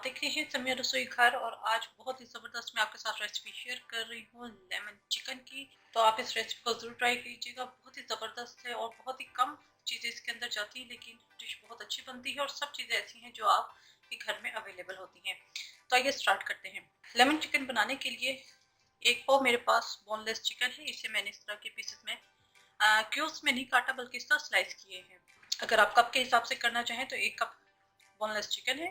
देख रही हैं समिया रसोई घर। और आज बहुत ही ज़बरदस्त मैं आपके साथ रेसिपी शेयर कर रही हूँ लेमन चिकन की। तो आप इस रेसिपी को ज़रूर ट्राई कीजिएगा। बहुत ही ज़बरदस्त है और बहुत ही कम चीज़ें इसके अंदर जाती हैं, लेकिन डिश बहुत अच्छी बनती है और सब चीज़ें ऐसी हैं जो आपके घर में अवेलेबल होती हैं। तो आइए स्टार्ट करते हैं। लेमन चिकन बनाने के लिए एक पाव मेरे पास बोनलेस चिकन है। इसे मैंने इस तरह के पीसेस में क्यूब्स में नहीं काटा, बल्कि इस तरह स्लाइस किए हैं। अगर आप कप के हिसाब से करना चाहें तो एक कप बोनलेस चिकन है,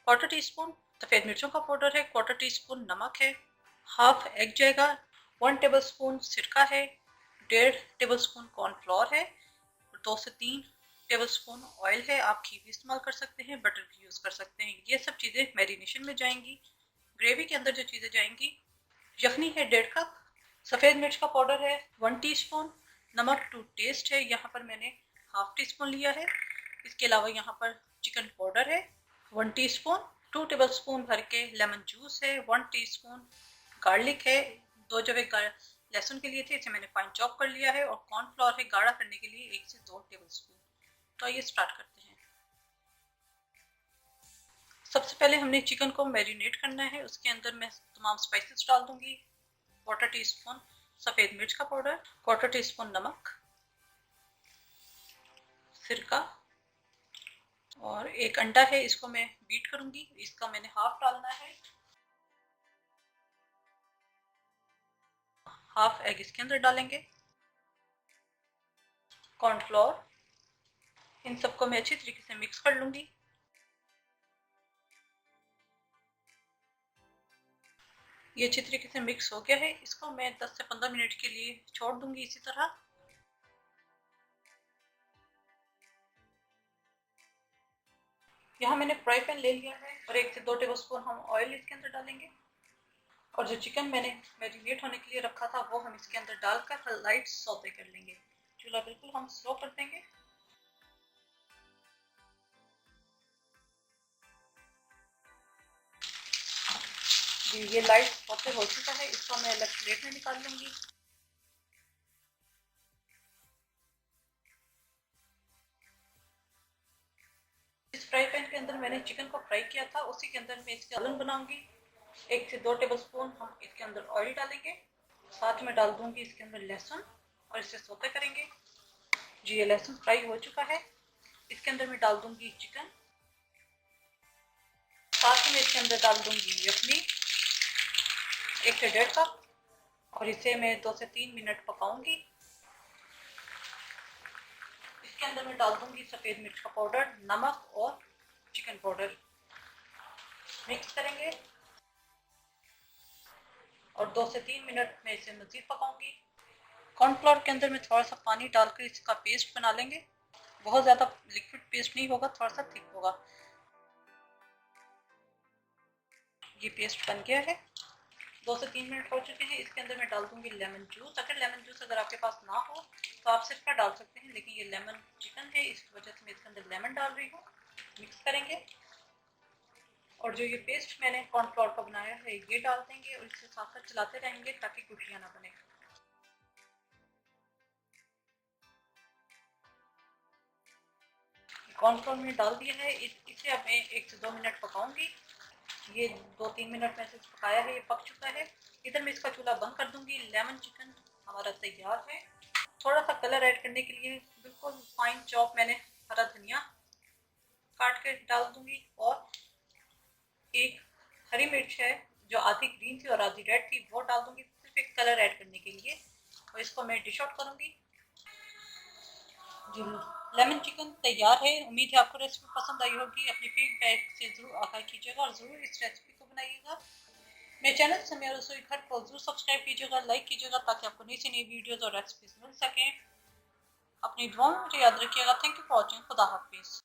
क्वार्टर टी स्पून सफ़ेद मिर्चों का पाउडर है, क्वार्टर टी स्पून नमक है, हाफ एग जाएगा, 1 टेबल स्पून सिरका है, 1.5 टेबल स्पून कॉर्नफ्लोर है, 2 से 3 टेबल स्पून ऑयल है। आप घी भी इस्तेमाल कर सकते हैं, बटर भी यूज़ कर सकते हैं। ये सब चीज़ें मैरिनेशन में जाएंगी। ग्रेवी के अंदर जो चीज़ें जाएंगी, यखनी है 1.5 कप, सफ़ेद मिर्च का पाउडर है 1 टीस्पून, नमक टू टेस्ट है, यहाँ पर मैंने हाफ टी स्पून लिया है। इसके अलावा यहाँ पर चिकन पाउडर है 1 टीस्पून, 2 टेबल स्पून भर के लेमन जूस है, 1 टीस्पून गार्लिक है, 2 जवे लहसुन के लिए थे, इसे मैंने फाइन चॉप कर लिया है, और कॉर्नफ्लोर है गाढ़ा करने के लिए 1 से 2 टेबल स्पून। तो आइए स्टार्ट करते हैं। सबसे पहले हमने चिकन को मैरिनेट करना है। उसके अंदर मैं तमाम स्पाइसेस डाल दूंगी। क्वार्टर टी स्पून सफ़ेद मिर्च का पाउडर, क्वार्टर टी स्पून नमक, सिरका, और एक अंडा है, इसको मैं बीट करूंगी। इसका मैंने हाफ डालना है, हाफ एग इसके अंदर डालेंगे, कॉर्नफ्लोर, इन सबको मैं अच्छी तरीके से मिक्स कर लूंगी। ये अच्छी तरीके से मिक्स हो गया है। इसको मैं 10 से 15 मिनट के लिए छोड़ दूंगी इसी तरह। यहाँ मैंने फ्राई पैन ले लिया है और 1 से 2 टेबल स्पून हम ऑयल इसके अंदर डालेंगे। और जो चिकन मैंने मैरिनेट होने के लिए रखा था वो हम इसके अंदर डालकर लाइट सौते कर लेंगे। चूल्हा बिल्कुल हम स्लो कर देंगे। ये लाइट सौते हो चुका है, इसको मैं अलग प्लेट में निकाल लूंगी। इस फ्राई पैन के अंदर मैंने चिकन को फ्राई किया था, उसी के अंदर मैं इसके सालन बनाऊंगी। 1 से 2 टेबल स्पून हम इसके अंदर ऑयल डालेंगे। साथ में डाल दूंगी इसके अंदर लहसुन और इसे सौते करेंगे। जी, ये लहसुन फ्राई हो चुका है। इसके अंदर मैं डाल दूंगी चिकन, साथ में इसके अंदर डाल दूंगी यखनी 1 से 1.5 कप, और इसे मैं 2 से 3 मिनट पकाऊंगी। इसके अंदर मैं डाल दूंगी सफ़ेद मिर्च का पाउडर, नमक और चिकन पाउडर, मिक्स करेंगे और 2 से 3 मिनट में इसे मज़ीद पकाऊंगी। कॉर्नफ्लोर के अंदर मैं थोड़ा सा पानी डालकर इसका पेस्ट बना लेंगे। बहुत ज़्यादा लिक्विड पेस्ट नहीं होगा, थोड़ा सा थिक होगा। ये पेस्ट बन गया है। 2 से 3 मिनट हो चुके हैं। इसके अंदर मैं डाल दूंगी लेमन जूस। अगर आपके पास ना हो तो आप सिर्फ डाल सकते हैं, लेकिन ये लेमन चिकन है, इसकी वजह से मैं इसके अंदर लेमन डाल रही हूँ। मिक्स करेंगे और जो ये पेस्ट मैंने कॉर्नफ्लोर का बनाया है ये डाल देंगे, और इसे साथ साथ चलाते रहेंगे ताकि गुठलियाँ ना बने। कॉर्नफ्लोर में डाल दिया है, इसे अब मैं 1 से 2 मिनट पकाऊंगी। ये 2-3 मिनट में से पकाया है, ये पक चुका है। इधर मैं इसका चूल्हा बंद कर दूंगी। लेमन चिकन हमारा तैयार है। थोड़ा सा कलर ऐड करने के लिए बिल्कुल फाइन चॉप मैंने हरा धनिया काट के डाल दूंगी, और एक हरी मिर्च है जो आधी ग्रीन थी और आधी रेड थी, वो डाल दूंगी सिर्फ एक कलर ऐड करने के लिए, और इसको मैं डिश आउट करूंगी। जी, लेमन चिकन तैयार है। उम्मीद है आपको रेसिपी पसंद आई होगी। अपनी फीडबैक से ज़रूर आगाह कीजिएगा और ज़रूर इस रेसिपी को बनाइएगा। मेरे चैनल समिया रसोई घर को जरूर सब्सक्राइब कीजिएगा, लाइक कीजिएगा, ताकि आपको नई से नई वीडियोज़ और रेसिपीज मिल सकें। अपनी दुआओं में मुझे याद रखिएगा। Thank you for watching. खुदा हाफिज़।